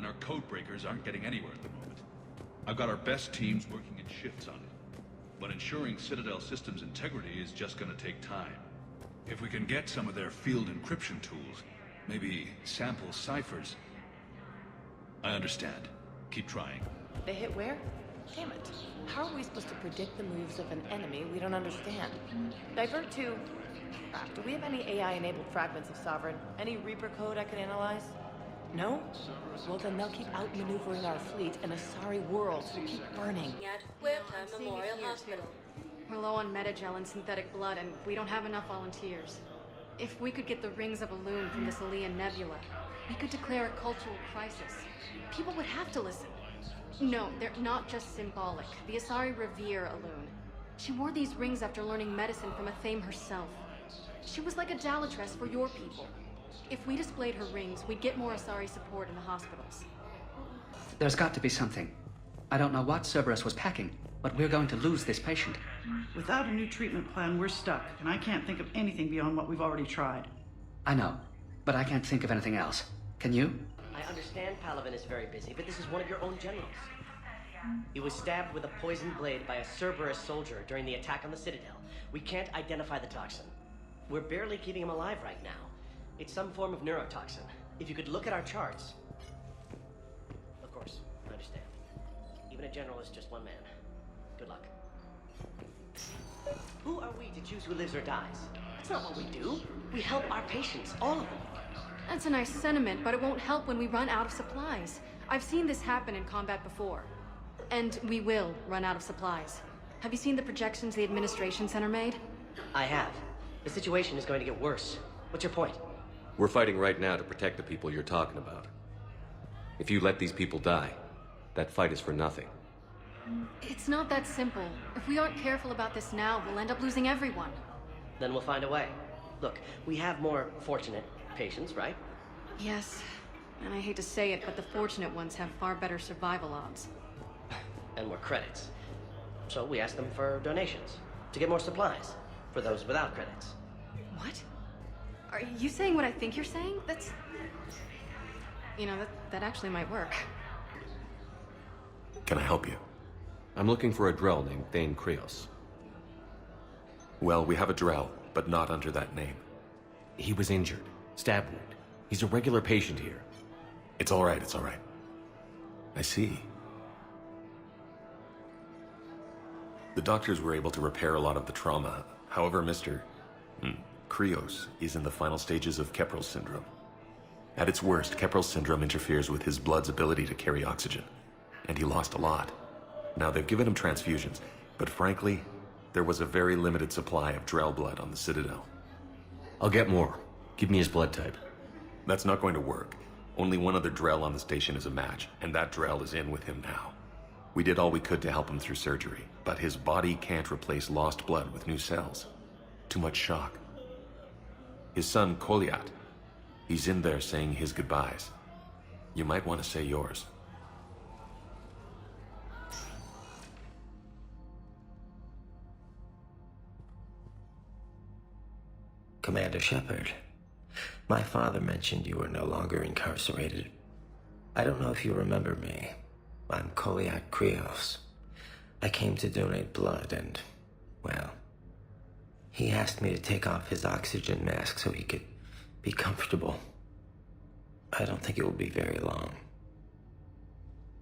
and our code breakers aren't getting anywhere at the moment. I've got our best teams working in shifts on it, but ensuring Citadel systems integrity is just gonna take time. If we can get some of their field encryption tools, maybe sample ciphers. I understand. Keep trying. They hit where? Damn it. How are we supposed to predict the moves of an enemy we don't understand? Divert to... do we have any AI-enabled fragments of Sovereign? Any Reaper code I could analyze? No? Well, then they'll keep outmaneuvering our fleet in a sorry world to keep burning. At Huerta Memorial Hospital. We're low on metagel and synthetic blood, and we don't have enough volunteers. If we could get the rings of Elune from this Alien nebula, we could declare a cultural crisis. People would have to listen. No, they're not just symbolic. The Asari revere Elune. She wore these rings after learning medicine from Athame herself. She was like a Dalatress for your people. If we displayed her rings, we'd get more Asari support in the hospitals. There's got to be something. I don't know what Cerberus was packing, but we're going to lose this patient. Without a new treatment plan, we're stuck, and I can't think of anything beyond what we've already tried. I know, but I can't think of anything else. Can you? I understand Palaven is very busy, but this is one of your own generals. He was stabbed with a poisoned blade by a Cerberus soldier during the attack on the Citadel. We can't identify the toxin. We're barely keeping him alive right now. It's some form of neurotoxin. If you could look at our charts... Of course, I understand. Even a general is just one man. Good luck. Who are we to choose who lives or dies? That's not what we do. We help our patients, all of them. That's a nice sentiment, but it won't help when we run out of supplies. I've seen this happen in combat before. And we will run out of supplies. Have you seen the projections the Administration Center made? I have. The situation is going to get worse. What's your point? We're fighting right now to protect the people you're talking about. If you let these people die, that fight is for nothing. It's not that simple. If we aren't careful about this now, we'll end up losing everyone. Then we'll find a way. Look, we have more fortunate patients, right? Yes. And I hate to say it, but the fortunate ones have far better survival odds. And more credits. So we ask them for donations, to get more supplies, for those without credits. What? Are you saying what I think you're saying? That's... You know, that actually might work. Can I help you? I'm looking for a Drell named Thane Krios. Well, we have a Drell, but not under that name. He was injured. Stab wound. He's a regular patient here. It's all right, it's all right. I see. The doctors were able to repair a lot of the trauma. However, Mr. Krios is in the final stages of Keprel's syndrome. At its worst, Keprel's syndrome interferes with his blood's ability to carry oxygen, and he lost a lot. Now, they've given him transfusions, but frankly, there was a very limited supply of Drell blood on the Citadel. I'll get more. Give me his blood type. That's not going to work. Only one other Drell on the station is a match, and that Drell is in with him now. We did all we could to help him through surgery, but his body can't replace lost blood with new cells. Too much shock. His son, Koliat, he's in there saying his goodbyes. You might want to say yours. Commander Shepard, my father mentioned you were no longer incarcerated. I don't know if you remember me. I'm Koliat Krios. I came to donate blood and, well, he asked me to take off his oxygen mask so he could be comfortable. I don't think it will be very long.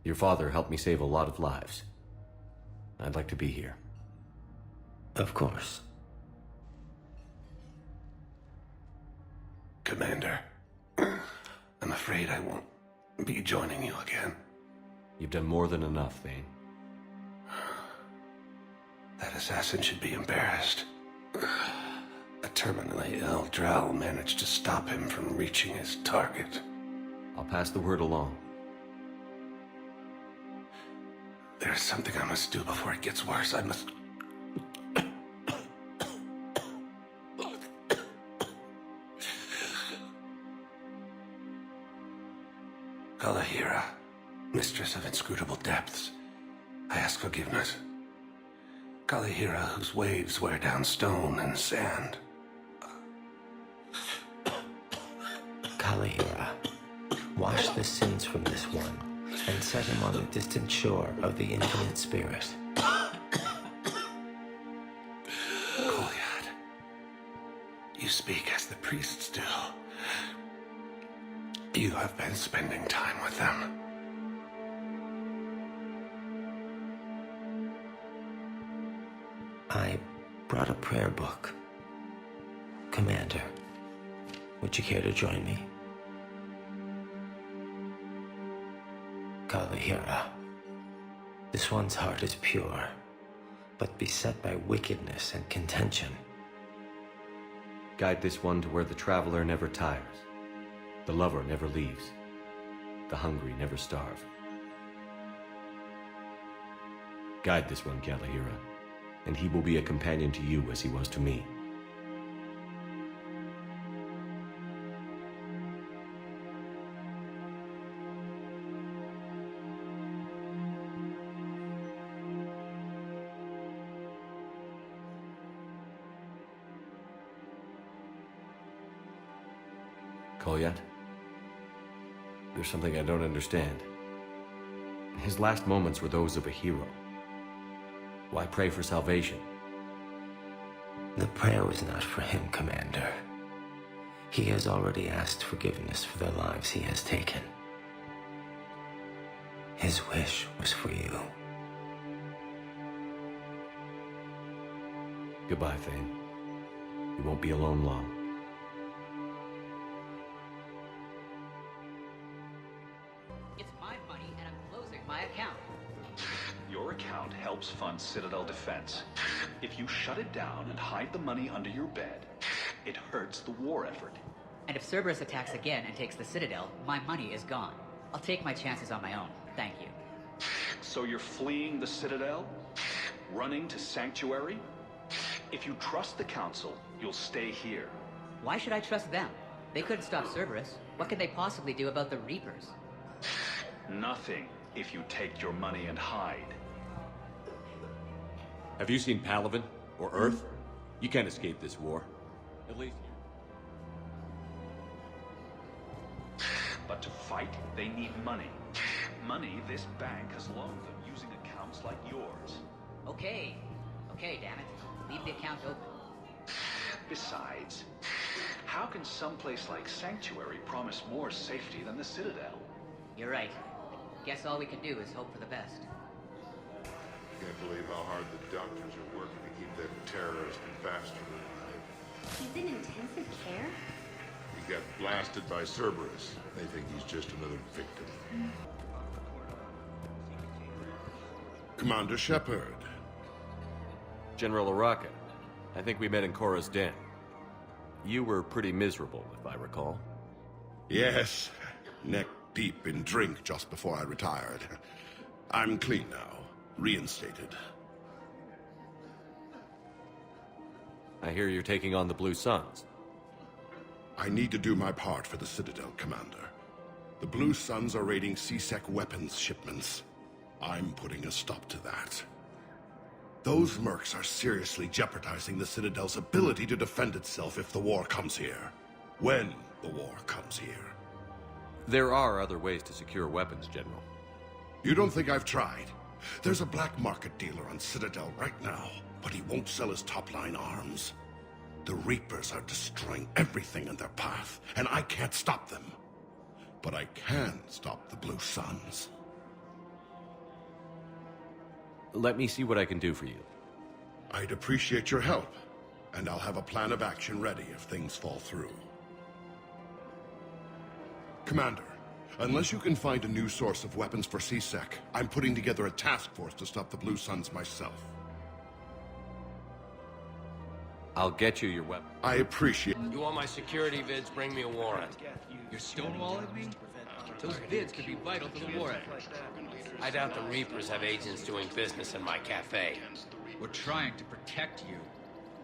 Your father helped me save a lot of lives. I'd like to be here. Of course. Commander, I'm afraid I won't be joining you again. You've done more than enough, Thane. That assassin should be embarrassed. A terminally ill Drell managed to stop him from reaching his target. I'll pass the word along. There's something I must do before it gets worse. I must... Kalahira, mistress of inscrutable depths, I ask forgiveness. Kalahira, whose waves wear down stone and sand. Kalahira, wash the sins from this one, and set him on the distant shore of the infinite spirit. Goliath, you speak as the priests do. You have been spending time with them. I brought a prayer book. Commander, would you care to join me? Kalahira. This one's heart is pure, but beset by wickedness and contention. Guide this one to where the traveler never tires, the lover never leaves, the hungry never starve. Guide this one, Kalahira, and he will be a companion to you as he was to me. Kolyat, there's something I don't understand. His last moments were those of a hero. Why pray for salvation? The prayer was not for him, Commander. He has already asked forgiveness for the lives he has taken. His wish was for you. Goodbye, Thane. You won't be alone long. It's my money and I'm closing my account. Your account helps fund Citadel defense. If you shut it down and hide the money under your bed, it hurts the war effort. And if Cerberus attacks again and takes the Citadel, my money is gone. I'll take my chances on my own. Thank you. So you're fleeing the Citadel? Running to Sanctuary? If you trust the Council, you'll stay here. Why should I trust them? They couldn't stop Cerberus. What could they possibly do about the Reapers? Nothing, if you take your money and hide. Have you seen Palaven or Earth? You can't escape this war. At least But to fight, they need money. Money this bank has loaned them using accounts like yours. Okay. Okay, damn it. Leave the account open. Besides, how can someplace like Sanctuary promise more safety than the Citadel? You're right. Guess all we can do is hope for the best. Can't believe how hard the doctors are working to keep that terrorist bastard alive. He's in intensive care? He got blasted by Cerberus. They think he's just another victim. Commander Shepard. General Araka, I think we met in Korra's den. You were pretty miserable, if I recall. Yes, neck deep in drink just before I retired. I'm clean now, reinstated. I hear you're taking on the Blue Suns. I need to do my part for the Citadel, Commander. The Blue Suns are raiding C-Sec weapons shipments. I'm putting a stop to that. Those mercs are seriously jeopardizing the Citadel's ability to defend itself if the war comes here. When the war comes here. There are other ways to secure weapons, General. You don't think I've tried? There's a black market dealer on Citadel right now, but he won't sell his top-line arms. The Reapers are destroying everything in their path, and I can't stop them. But I can stop the Blue Suns. Let me see what I can do for you. I'd appreciate your help, and I'll have a plan of action ready if things fall through. Commander, unless you can find a new source of weapons for C-Sec, I'm putting together a task force to stop the Blue Suns myself. I'll get you your weapon. I appreciate... You want my security vids? Bring me a warrant. You're stonewalling me? Those vids could be vital to the war effort. I doubt the Reapers have agents doing business in my cafe. We're trying to protect you.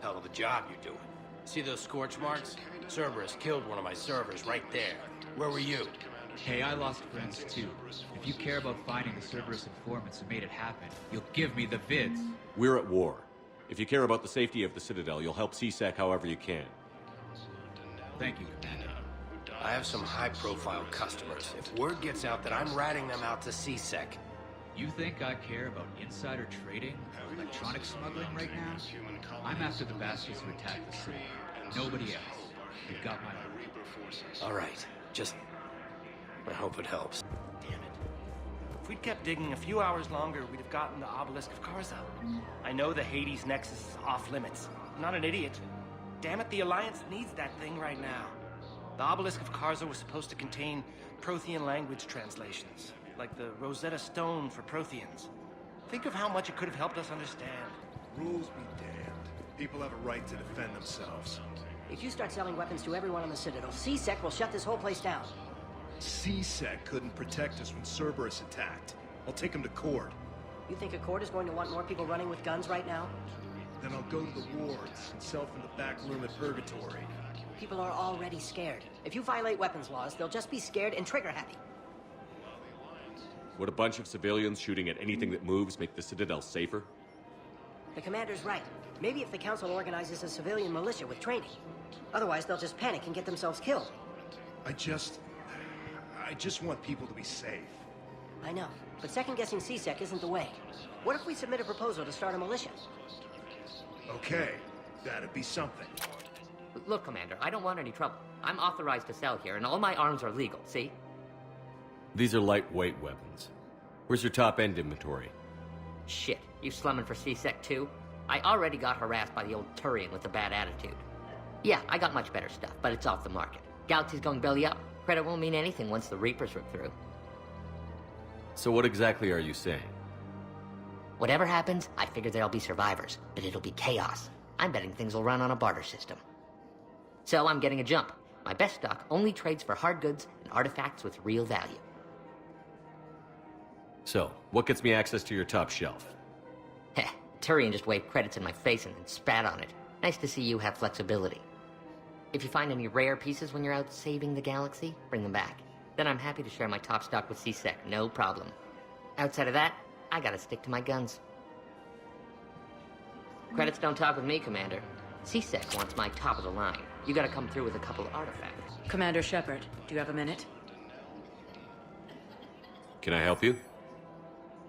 Hell of a job you're doing. See those scorch marks? Cerberus killed one of my servers right there. Where were you? Hey, I lost friends too. If you care about finding the Cerberus informants who made it happen, you'll give me the vids. We're at war. If you care about the safety of the Citadel, you'll help C-Sec however you can. Thank you, Commander. I have some high-profile customers. If word gets out that I'm ratting them out to CSEC... You think I care about insider trading or electronic smuggling right now? I'm after the bastards who attacked the city. Nobody else. You've got my order. All right. Just... I hope it helps. Damn it. If we'd kept digging a few hours longer, we'd have gotten the obelisk of Karza. I know the Hades Nexus is off limits. I'm not an idiot. Damn it, the Alliance needs that thing right now. The obelisk of Karza was supposed to contain Prothean language translations, like the Rosetta Stone for Protheans. Think of how much it could have helped us understand. Rules be damned. People have a right to defend themselves. If you start selling weapons to everyone on the Citadel, CSEC will shut this whole place down. CSEC couldn't protect us when Cerberus attacked. I'll take him to court. You think a court is going to want more people running with guns right now? Then I'll go to the wards and sell from the back room at Purgatory. People are already scared. If you violate weapons laws, they'll just be scared and trigger-happy. Would a bunch of civilians shooting at anything that moves make the Citadel safer? The commander's right. Maybe if the Council organizes a civilian militia with training. Otherwise, they'll just panic and get themselves killed. I just want people to be safe. I know, but second-guessing CSEC isn't the way. What if we submit a proposal to start a militia? Okay, that'd be something. Look, Commander, I don't want any trouble. I'm authorized to sell here, and all my arms are legal, see? These are lightweight weapons. Where's your top-end inventory? Shit, you slumming for CSEC too? I already got harassed by the old Turian with a bad attitude. Yeah, I got much better stuff, but it's off the market. Galaxy's going belly up. Credit won't mean anything once the Reapers rip through. So what exactly are you saying? Whatever happens, I figure there'll be survivors, but it'll be chaos. I'm betting things will run on a barter system. So I'm getting a jump. My best stock only trades for hard goods and artifacts with real value. So, what gets me access to your top shelf? Heh, Turian just waved credits in my face and then spat on it. Nice to see you have flexibility. If you find any rare pieces when you're out saving the galaxy, bring them back. Then I'm happy to share my top stock with CSEC, no problem. Outside of that, I gotta stick to my guns. Credits don't talk with me, Commander. CSEC wants my top of the line. You gotta come through with a couple of artifacts. Commander Shepard, do you have a minute? Can I help you?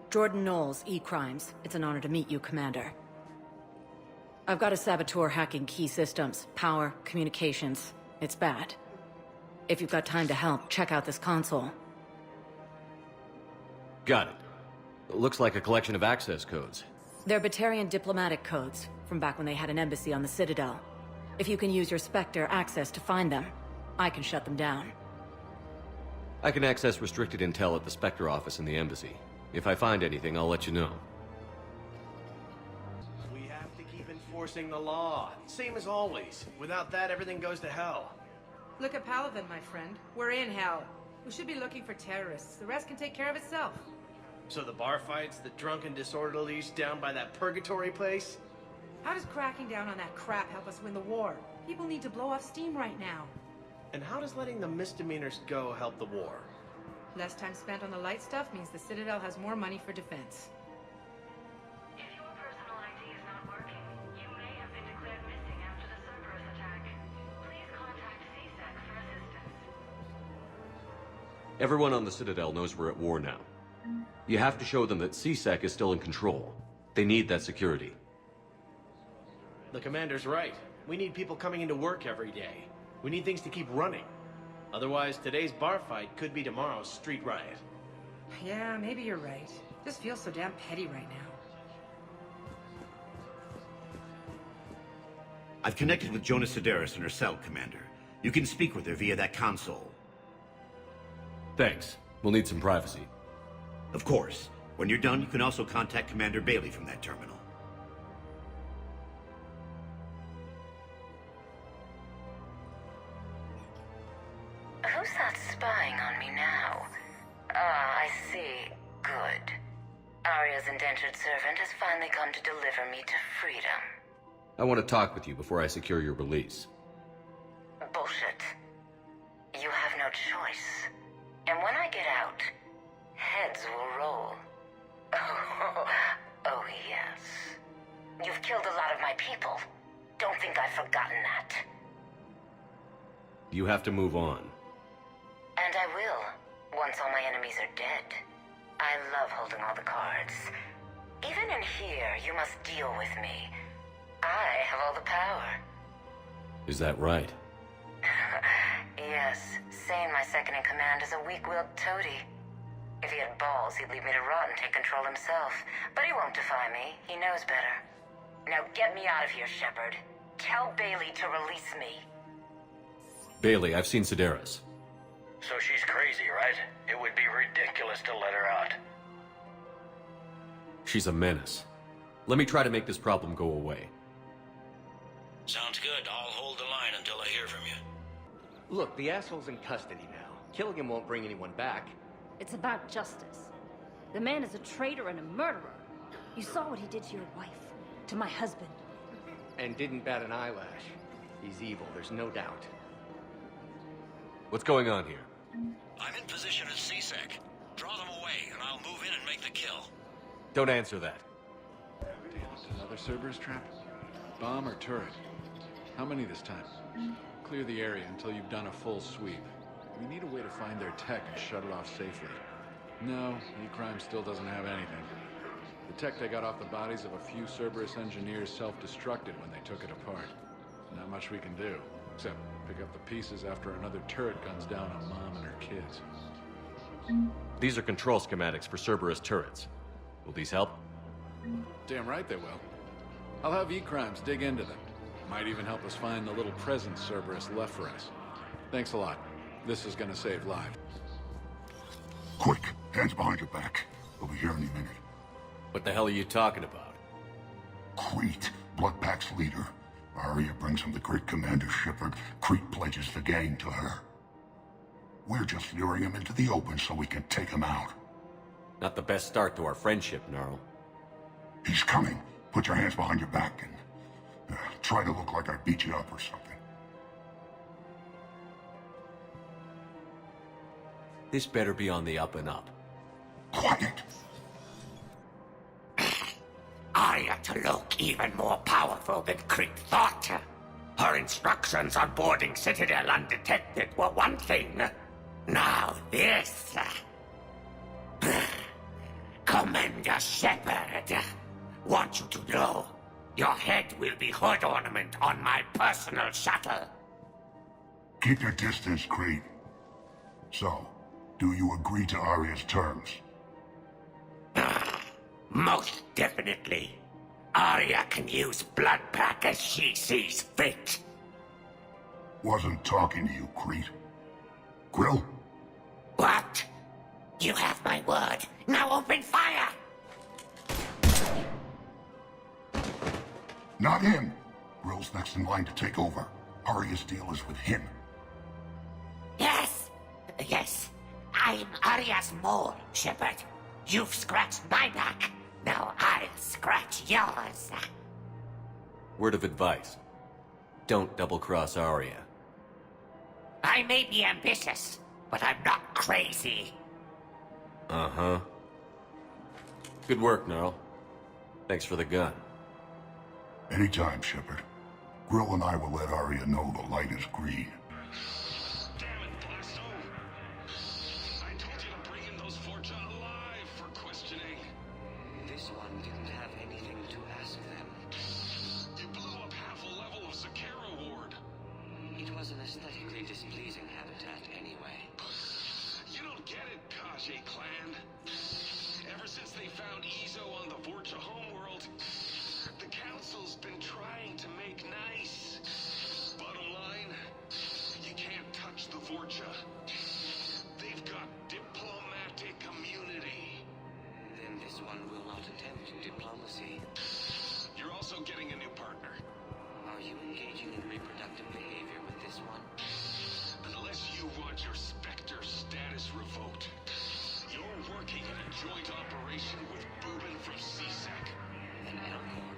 Jordan Knowles, E-Crimes. It's an honor to meet you, Commander. I've got a saboteur hacking key systems, power, communications. It's bad. If you've got time to help, check out this console. Got it. It looks like a collection of access codes. They're Batarian diplomatic codes, from back when they had an embassy on the Citadel. If you can use your Spectre access to find them, I can shut them down. I can access restricted intel at the Spectre office in the embassy. If I find anything, I'll let you know. We have to keep enforcing the law. Same as always. Without that, everything goes to hell. Look at Paladin, my friend. We're in hell. We should be looking for terrorists. The rest can take care of itself. So the bar fights, the drunken disorderlies down by that purgatory place? How does cracking down on that crap help us win the war? People need to blow off steam right now. And how does letting the misdemeanors go help the war? Less time spent on the light stuff means the Citadel has more money for defense. If your personal ID is not working, you may have been declared missing after the Cerberus attack. Please contact CSEC for assistance. Everyone on the Citadel knows we're at war now. You have to show them that CSEC is still in control. They need that security. The commander's right. We need people coming into work every day. We need things to keep running. Otherwise, today's bar fight could be tomorrow's street riot. Yeah, maybe you're right. This feels so damn petty right now. I've connected with Jonas Sedaris in her cell, Commander. You can speak with her via that console. Thanks. We'll need some privacy. Of course. When you're done, you can also contact Commander Bailey from that terminal. Who's that spying on me now? Ah, I see. Good. Arya's indentured servant has finally come to deliver me to freedom. I want to talk with you before I secure your release. Bullshit. You have no choice. And when I get out, heads will roll. Oh, yes. You've killed a lot of my people. Don't think I've forgotten that. You have to move on. once all my enemies are dead. I love holding all the cards. Even in here, you must deal with me. I have all the power. Is that right? Yes, Sane, my second-in-command, is a weak-willed toady. If he had balls, he'd leave me to rot and take control himself. But he won't defy me. He knows better. Now get me out of here, Shepard. Tell Bailey to release me. Bailey, I've seen Sedaris. So she's crazy, right? It would be ridiculous to let her out. She's a menace. Let me try to make this problem go away. Sounds good. I'll hold the line until I hear from you. Look, the asshole's in custody now. Killing him won't bring anyone back. It's about justice. The man is a traitor and a murderer. You saw what he did to your wife, to my husband. And didn't bat an eyelash. He's evil, there's no doubt. What's going on here? I'm in position at CSEC. Draw them away, and I'll move in and make the kill. Don't answer that. Another Cerberus trap? Bomb or turret? How many this time? Clear the area until you've done a full sweep. We need a way to find their tech and shut it off safely. No, E-Crime still doesn't have anything. The tech they got off the bodies of a few Cerberus engineers self-destructed when they took it apart. Not much we can do, except pick up the pieces after another turret guns down on Mom and her kids. These are control schematics for Cerberus turrets. Will these help? Damn right they will. I'll have E-Crimes dig into them. Might even help us find the little presents Cerberus left for us. Thanks a lot. This is gonna save lives. Quick, hands behind your back. We'll be here any minute. What the hell are you talking about? Crete, Bloodpack's leader. Arya brings him the great Commander Shepard. Crete pledges the gang to her. We're just luring him into the open so we can take him out. Not the best start to our friendship, Gnarl. He's coming. Put your hands behind your back and try to look like I beat you up or something. This better be on the up and up. Quiet! Arya to look even more powerful than Crete thought. Her instructions on boarding Citadel undetected were one thing. Now this. Commander Shepard, want you to know, your head will be hood ornament on my personal shuttle. Keep your distance, Crete. So, do you agree to Arya's terms? Most definitely. Arya can use Bloodpack as she sees fit. Wasn't talking to you, Crete. Grill? What? You have my word. Now open fire! Not him. Grill's next in line to take over. Arya's deal is with him. Yes. Yes. I'm Arya's mole, Shepard. You've scratched my back. Now I'll scratch yours. Word of advice. Don't double-cross Arya. I may be ambitious, but I'm not crazy. Uh-huh. Good work, Gnarl. Thanks for the gun. Anytime, Shepard. Grill and I will let Arya know the light is green. This one didn't have anything to ask them. You blew up half a level of Zakara Ward. It was an aesthetically displeasing habitat anyway. You don't get it, Kaje clan. Ever since they found Ezo on the Vorcha homeworld, the Council's been trying to make nice. Bottom line, you can't touch the Vorcha. They've got diplomatic immunity. Then this one will not attempt diplomacy. You're also getting a new partner. Are you engaging in reproductive behavior with this one? Unless you want your Spectre status revoked, you're working in a joint operation with Boobin from CSEC. And Elcor,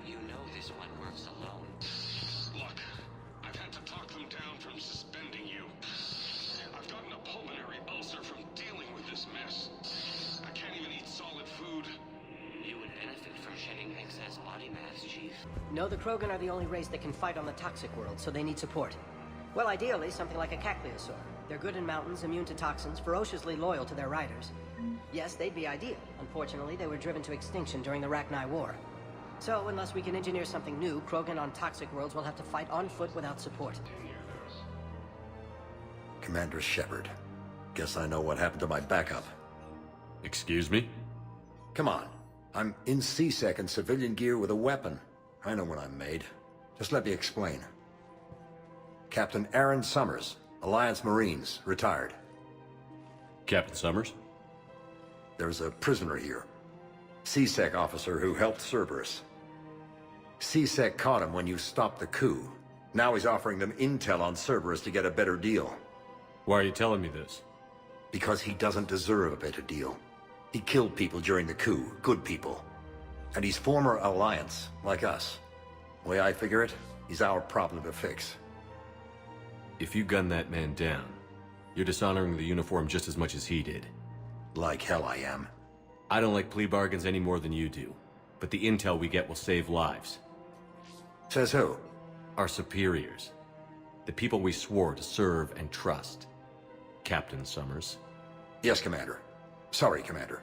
you know this one works alone. Look, I've had to talk them down from suspending you. I've gotten a pulmonary ulcer from dealing with this mess. I can't even eat solid food. You would benefit from shedding excess body mass, Chief. No, the Krogan are the only race that can fight on the toxic world, so they need support. Well, ideally, something like a Cacleosaur. They're good in mountains, immune to toxins, ferociously loyal to their riders. Yes, they'd be ideal. Unfortunately, they were driven to extinction during the Rachni War. So, unless we can engineer something new, Krogan on toxic worlds will have to fight on foot without support. Commander Shepard. Guess I know what happened to my backup. Excuse me? Come on. I'm in C-Sec in civilian gear with a weapon. I know what I'm made. Just let me explain. Captain Aaron Summers, Alliance Marines, retired. Captain Summers? There's a prisoner here. C-Sec officer who helped Cerberus. C-Sec caught him when you stopped the coup. Now he's offering them intel on Cerberus to get a better deal. Why are you telling me this? Because he doesn't deserve a better deal. He killed people during the coup, good people. And he's former Alliance, like us. The way I figure it, he's our problem to fix. If you gun that man down, you're dishonoring the uniform just as much as he did. Like hell I am. I don't like plea bargains any more than you do, but the intel we get will save lives. Says who? Our superiors. The people we swore to serve and trust. Captain Summers. Yes, Commander. Sorry, Commander.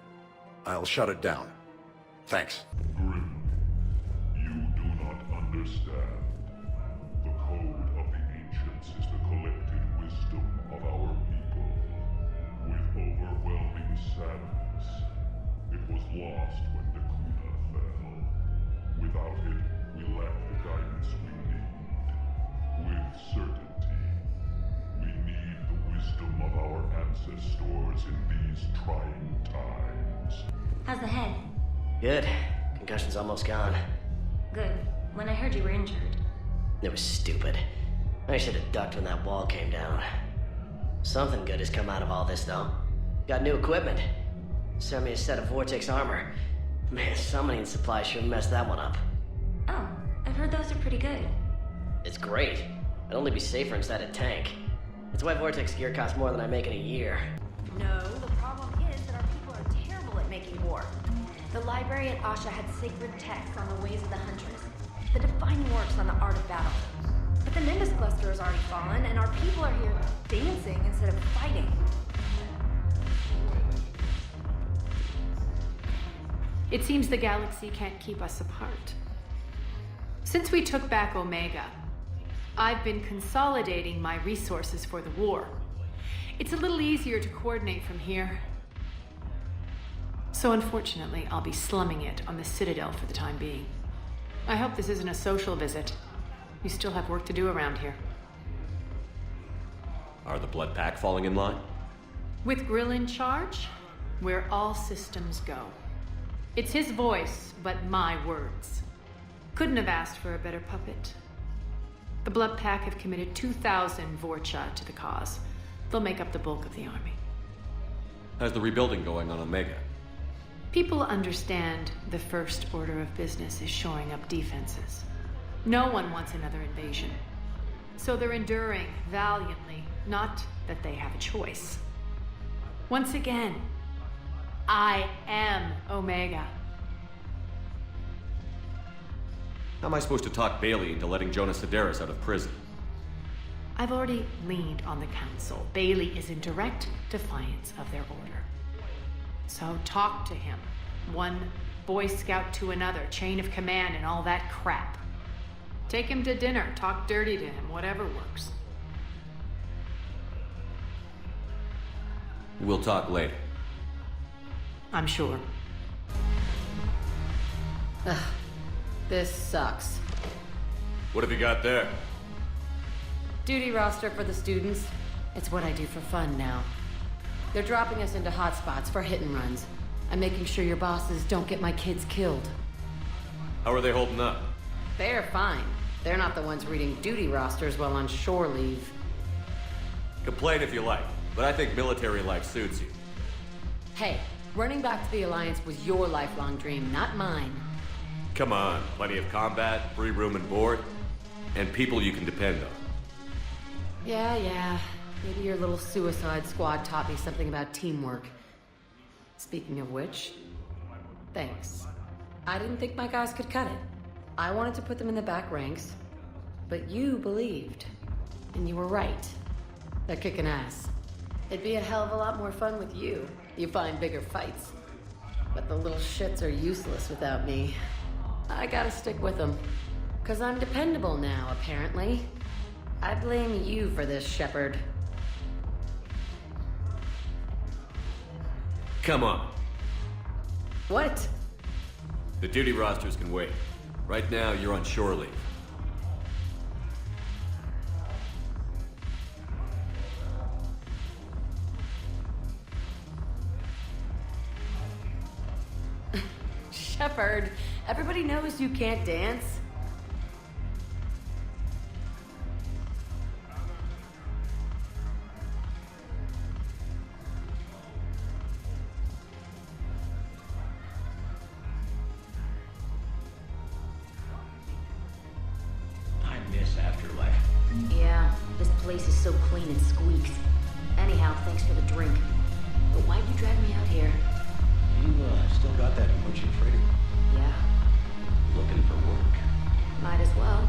I'll shut it down. Thanks. Grim, you do not understand. The code of the ancients is the collected wisdom of our people. With overwhelming sadness, it was lost when the Kuna fell. Without it, we lack the guidance we need. With certainty, we need the wisdom of our ancestors in these trying times. How's the head? Good. Concussion's almost gone. Good. When I heard you were injured. It was stupid. I should have ducked when that wall came down. Something good has come out of all this, though. Got new equipment. Sent me a set of Vortex armor. Man, summoning supply sure messed that one up. Oh, I've heard those are pretty good. It's great. I'd only be safer inside a tank. That's why Vortex gear costs more than I make in a year. No, the problem is that our people are terrible at making war. The library at Asha had sacred texts on the ways of the hunters. The defining works on the art of battle. But the Nimbus cluster has already fallen, and our people are here dancing instead of fighting. It seems the galaxy can't keep us apart. Since we took back Omega, I've been consolidating my resources for the war. It's a little easier to coordinate from here. So unfortunately, I'll be slumming it on the Citadel for the time being. I hope this isn't a social visit. We still have work to do around here. Are the Blood Pack falling in line? With Grill in charge, where all systems go. It's his voice, but my words. Couldn't have asked for a better puppet. The Blood Pack have committed 2,000 Vorcha to the cause. They'll make up the bulk of the army. How's the rebuilding going on Omega? People understand the first order of business is shoring up defenses. No one wants another invasion. So they're enduring valiantly, not that they have a choice. Once again, I am Omega. How am I supposed to talk Bailey into letting Jonas Sedaris out of prison? I've already leaned on the council. Bailey is in direct defiance of their order. So talk to him. One Boy Scout to another, chain of command and all that crap. Take him to dinner, talk dirty to him, whatever works. We'll talk later. I'm sure. Ugh, this sucks. What have you got there? Duty roster for the students. It's what I do for fun now. They're dropping us into hotspots for hit and runs. I'm making sure your bosses don't get my kids killed. How are they holding up? They're fine. They're not the ones reading duty rosters while on shore leave. Complain if you like, but I think military life suits you. Hey, running back to the Alliance was your lifelong dream, not mine. Come on, plenty of combat, free room and board, and people you can depend on. Yeah. Maybe your little suicide squad taught me something about teamwork. Speaking of which, thanks. I didn't think my guys could cut it. I wanted to put them in the back ranks, but you believed. And you were right. They're kicking ass. It'd be a hell of a lot more fun with you. You find bigger fights. But the little shits are useless without me. I gotta stick with them. 'Cause I'm dependable now, apparently. I blame you for this, Shepard. Come on. What? The duty rosters can wait. Right now, you're on shore leave. Shepard, everybody knows you can't dance. I miss Afterlife. Yeah, this place is so clean and squeaks. Anyhow, thanks for the drink. But why'd you drag me out here? You, still got that merchant freighter? Yeah, Looking for work. might as well.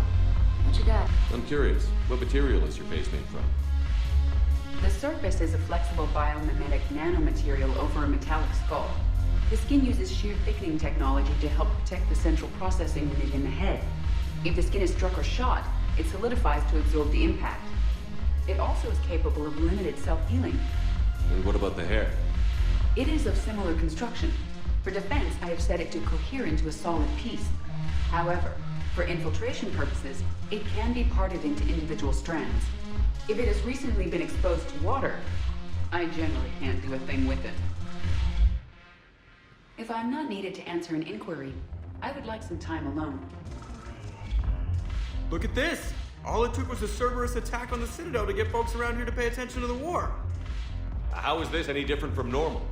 What you got? I'm curious, what material is your face made from? The surface is a flexible biomimetic nanomaterial over a metallic skull. The skin uses shear thickening technology to help protect the central processing unit in the head. If the skin is struck or shot, it solidifies to absorb the impact. It also is capable of limited self-healing. And what about the hair? It is of similar construction. For defense, I have set it to cohere into a solid piece. However, for infiltration purposes, it can be parted into individual strands. If it has recently been exposed to water, I generally can't do a thing with it. If I'm not needed to answer an inquiry, I would like some time alone. Look at this! All it took was a Cerberus attack on the Citadel to get folks around here to pay attention to the war. How is this any different from normal?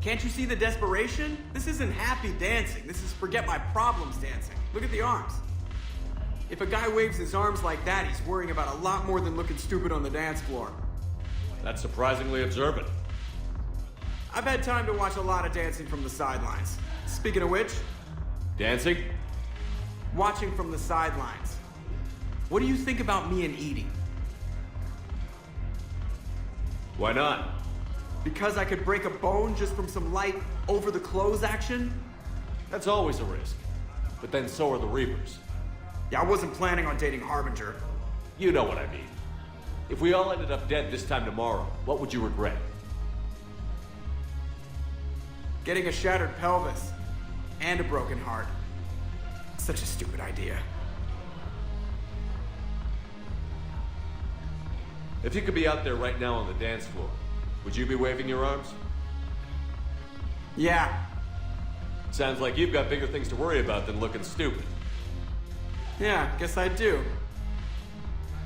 Can't you see the desperation? This isn't happy dancing. This is forget my problems dancing. Look at the arms. If a guy waves his arms like that, he's worrying about a lot more than looking stupid on the dance floor. That's surprisingly observant. I've had time to watch a lot of dancing from the sidelines. Speaking of which... Dancing? Watching from the sidelines. What do you think about me and eating? Why not? Because I could break a bone just from some light over-the-clothes action? That's always a risk. But then so are the Reapers. Yeah, I wasn't planning on dating Harbinger. You know what I mean. If we all ended up dead this time tomorrow, what would you regret? Getting a shattered pelvis. And a broken heart. Such a stupid idea. If you could be out there right now on the dance floor, would you be waving your arms? Yeah. Sounds like you've got bigger things to worry about than looking stupid. Yeah, guess I do.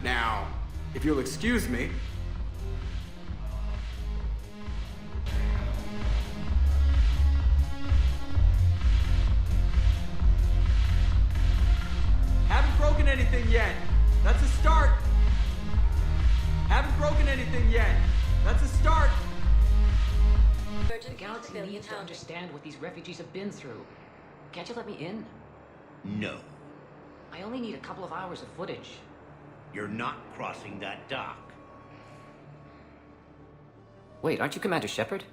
Now, if you'll excuse me... Haven't broken anything yet. That's a start. Haven't broken anything yet. That's a start. The galaxy needs to understand what these refugees have been through. Can't you let me in? No. I only need a couple of hours of footage. You're not crossing that dock. Wait, aren't you Commander Shepard?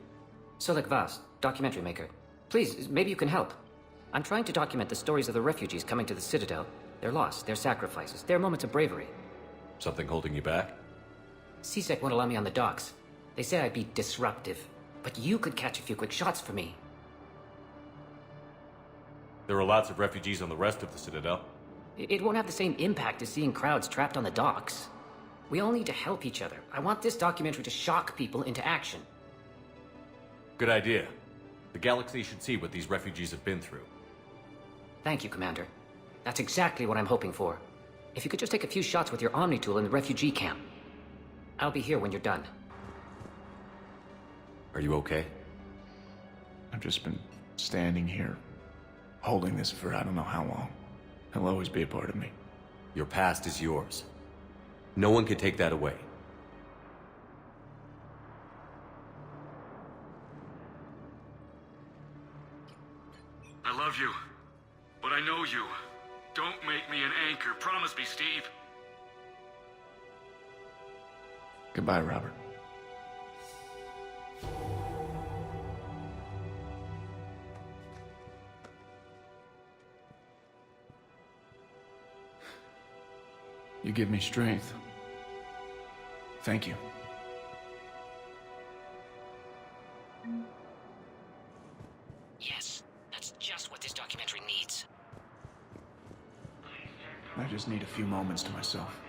Solik Vast, documentary maker. Please, maybe you can help. I'm trying to document the stories of the refugees coming to the Citadel. Their loss, their sacrifices, their moments of bravery. Something holding you back? CSEC won't allow me on the docks. They say I'd be disruptive. But you could catch a few quick shots for me. There are lots of refugees on the rest of the Citadel. It won't have the same impact as seeing crowds trapped on the docks. We all need to help each other. I want this documentary to shock people into action. Good idea. The galaxy should see what these refugees have been through. Thank you, Commander. That's exactly what I'm hoping for. If you could just take a few shots with your Omni tool in the refugee camp. I'll be here when you're done. Are you okay? I've just been standing here, holding this for I don't know how long. It'll always be a part of me. Your past is yours. No one can take that away. I love you, but I know you. Don't make me an anchor. Promise me, Steve. Goodbye, Robert. You give me strength. Thank you. Yes, that's just what this documentary needs. I just need a few moments to myself.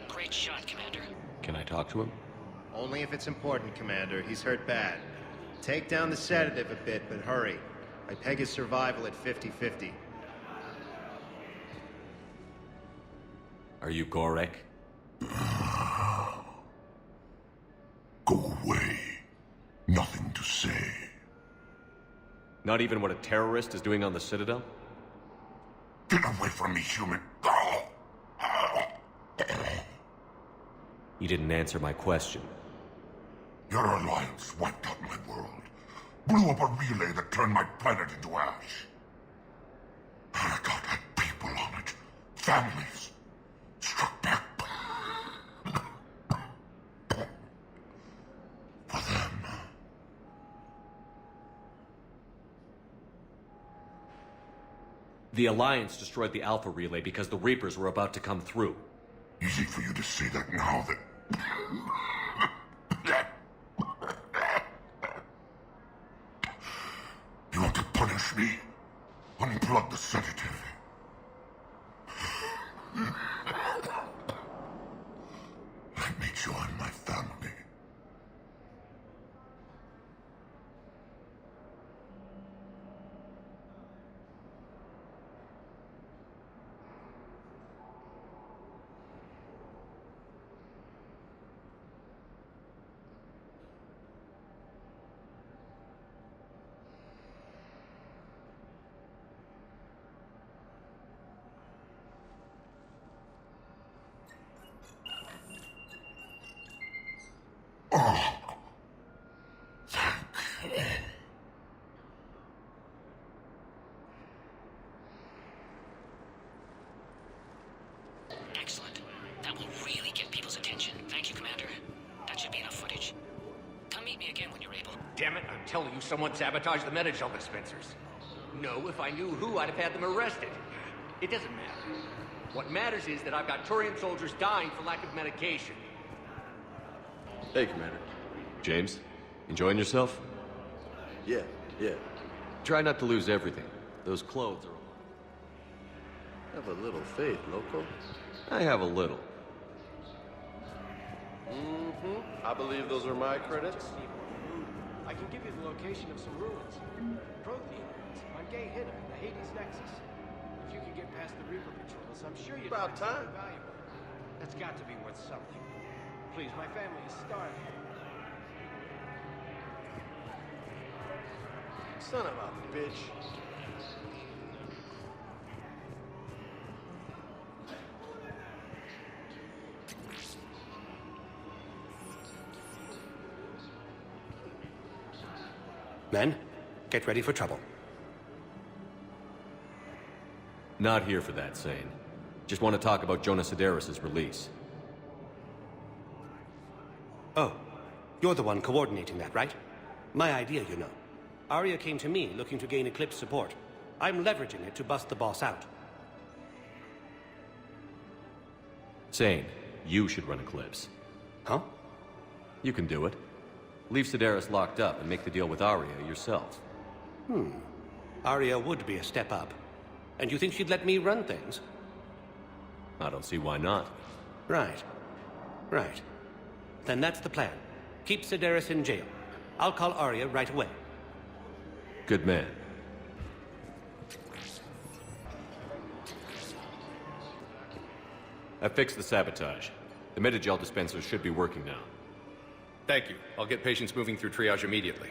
Great shot, Commander. Can I talk to him? Only if it's important, Commander. He's hurt bad. Take down the sedative a bit, but hurry. I peg his survival at 50-50. Are you Gorek? Go away. Nothing to say. Not even what a terrorist is doing on the Citadel? Get away from me, human. You didn't answer my question. Your alliance wiped out my world. Blew up a relay that turned my planet into ash. Paragon had people on it. Families. Struck back. For them. The Alliance destroyed the Alpha Relay because the Reapers were about to come through. Easy for you to say that now that... You want to punish me? Unplug the sedative. Let me join my family. Excellent. That will really get people's attention. Thank you, Commander. That should be enough footage. Come meet me again when you're able. Damn it, I'm telling you, someone sabotaged the Metagel dispensers. No, if I knew who, I'd have had them arrested. It doesn't matter. What matters is that I've got Turian soldiers dying for lack of medication. Hey, Commander. James, enjoying yourself? Yeah. Try not to lose everything. Those clothes are... Have a little faith, loco. I have a little. I believe those are my credits. I can give you the location of some ruins. Prothean ruins on Gay Hinnom in the Hades Nexus. If you can get past the Reaper patrols, I'm sure you'd About find something time. valuable. That's got to be worth something. Please, my family is starving. Son of a bitch. Men, get ready for trouble. Not here for that, Sane. Just want to talk about Jonas Sedaris' release. Oh, you're the one coordinating that, right? My idea, you know. Arya came to me looking to gain Eclipse support. I'm leveraging it to bust the boss out. Sane, you should run Eclipse. Huh? You can do it. Leave Sedaris locked up and make the deal with Arya yourself. Arya would be a step up. And you think she'd let me run things? I don't see why not. Right. Then that's the plan. Keep Sedaris in jail. I'll call Arya right away. Good man. I fixed the sabotage. The Metagel dispensers should be working now. Thank you. I'll get patients moving through triage immediately.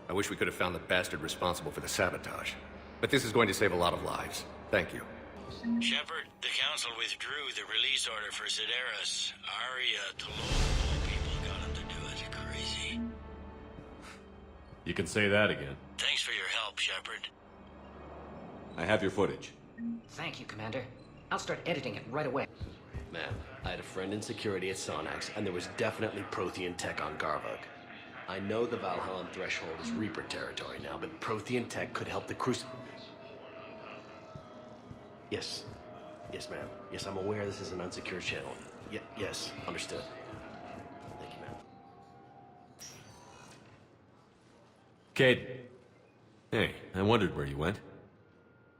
I wish we could have found the bastard responsible for the sabotage. But this is going to save a lot of lives. Thank you. Shepard, the Council withdrew the release order for Sedaris. Arya Tolol people got him to do it. Crazy. You can say that again. Thanks for your help, Shepard. I have your footage. Thank you, Commander. I'll start editing it right away. Man, I had a friend in security at Sonax, and there was definitely Prothean tech on Garvug. I know the Valhallan threshold is Reaper territory now, but Prothean tech could help the Yes. Yes, ma'am. Yes, I'm aware this is an unsecured channel. Yes, understood. Thank you, ma'am. Cade. Hey, I wondered where you went.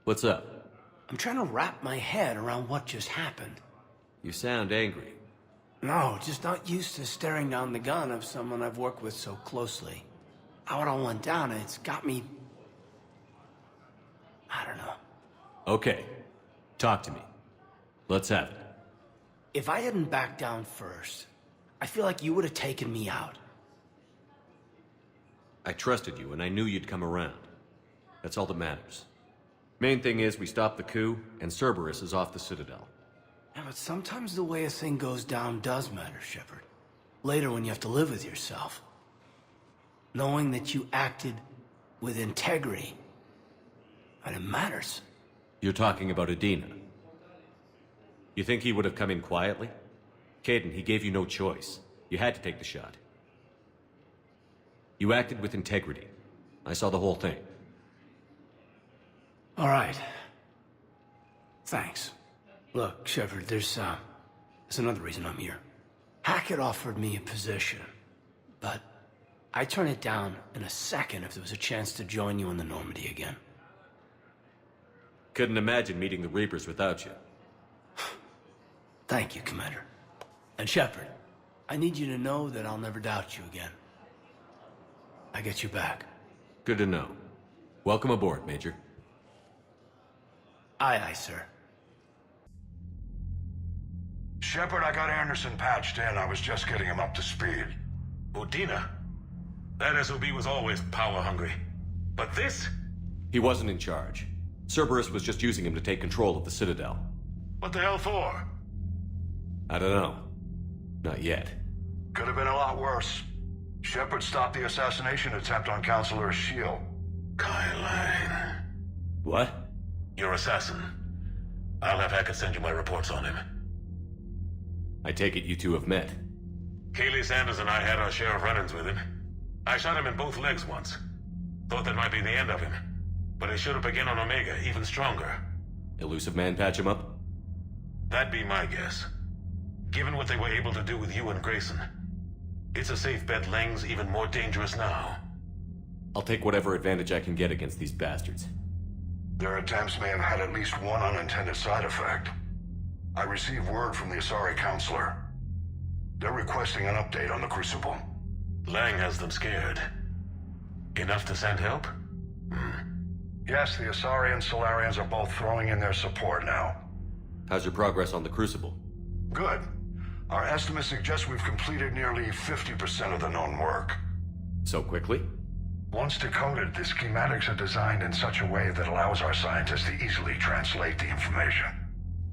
What's up? I'm trying to wrap my head around what just happened. You sound angry. No, just not used to staring down the gun of someone I've worked with so closely. How it all went down, it's got me... I don't know. Okay. Talk to me. Let's have it. If I hadn't backed down first, I feel like you would have taken me out. I trusted you, and I knew you'd come around. That's all that matters. Main thing is, we stopped the coup, and Cerberus is off the Citadel. Yeah, but sometimes the way a thing goes down does matter, Shepard. Later when you have to live with yourself. Knowing that you acted with integrity. And it matters. You're talking about Izdana. You think he would have come in quietly? Kaidan, he gave you no choice. You had to take the shot. You acted with integrity. I saw the whole thing. All right. Thanks. Look, Shepard, there's another reason I'm here. Hackett offered me a position, but I'd turn it down in a second if there was a chance to join you in the Normandy again. Couldn't imagine meeting the Reapers without you. Thank you, Commander. And Shepard, I need you to know that I'll never doubt you again. I get you back. Good to know. Welcome aboard, Major. Aye, aye, sir. Shepard, I got Anderson patched in. I was just getting him up to speed. Izdana? That SOB was always power-hungry. But this? He wasn't in charge. Cerberus was just using him to take control of the Citadel. What the hell for? I don't know. Not yet. Could have been a lot worse. Shepard stopped the assassination attempt on Counselor Shield. Kai Lang. What? Your assassin. I'll have Hackett send you my reports on him. I take it you two have met. Kaylee Sanders and I had our share of run-ins with him. I shot him in both legs once. Thought that might be the end of him. But he should have begun on Omega, even stronger. Elusive Man patch him up? That'd be my guess. Given what they were able to do with you and Grayson. It's a safe bet Lang's even more dangerous now. I'll take whatever advantage I can get against these bastards. Their attempts may have had at least one unintended side effect. I received word from the Asari Counselor. They're requesting an update on the Crucible. Lang has them scared. Enough to send help? Yes, the Asari and Solarians are both throwing in their support now. How's your progress on the Crucible? Good. Our estimate suggests we've completed nearly 50% of the known work. So quickly? Once decoded, the schematics are designed in such a way that allows our scientists to easily translate the information.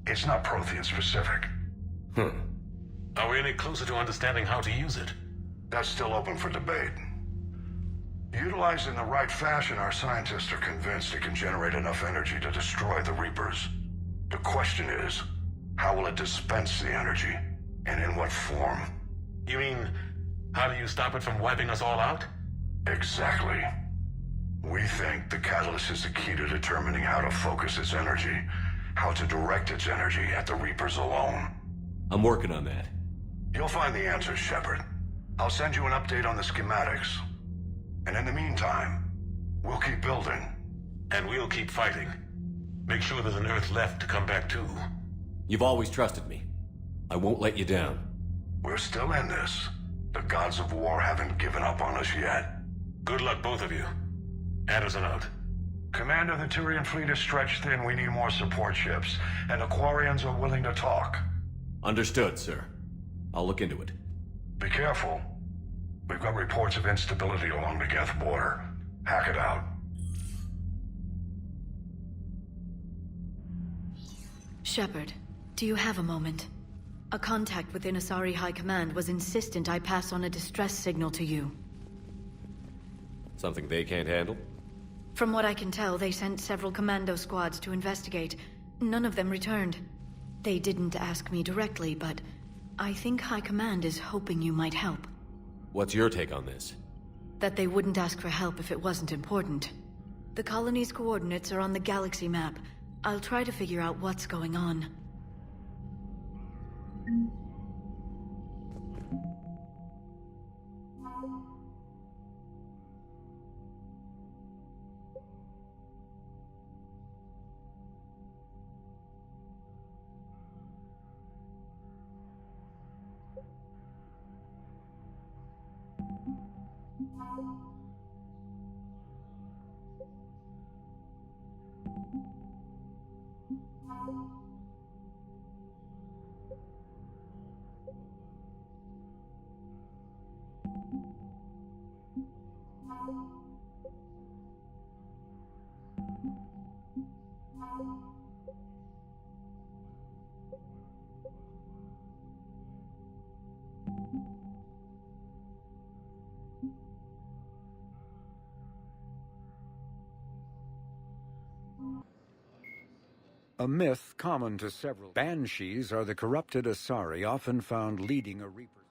It's not Prothean specific. Are we any closer to understanding how to use it? That's still open for debate. Utilized in the right fashion, our scientists are convinced it can generate enough energy to destroy the Reapers. The question is, how will it dispense the energy? And in what form? You mean, how do you stop it from wiping us all out? Exactly. We think the catalyst is the key to determining how to focus its energy, how to direct its energy at the Reapers alone. I'm working on that. You'll find the answers, Shepard. I'll send you an update on the schematics. And in the meantime, we'll keep building. And we'll keep fighting. Make sure there's an Earth left to come back to. You've always trusted me. I won't let you down. We're still in this. The gods of war haven't given up on us yet. Good luck, both of you. Anderson out. Commander, the Turian fleet is stretched thin. We need more support ships. And the Quarians are willing to talk. Understood, sir. I'll look into it. Be careful. We've got reports of instability along the Geth border. Hack it out. Shepard, do you have a moment? A contact within Asari High Command was insistent I pass on a distress signal to you. Something they can't handle? From what I can tell, they sent several commando squads to investigate. None of them returned. They didn't ask me directly, but I think High Command is hoping you might help. What's your take on this? That they wouldn't ask for help if it wasn't important. The colony's coordinates are on the galaxy map. I'll try to figure out what's going on. A myth common to several banshees are the corrupted Asari often found leading a Reaper.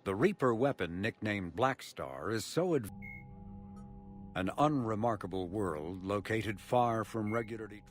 The Reaper weapon, nicknamed Black Star, is so an unremarkable world located far from regularly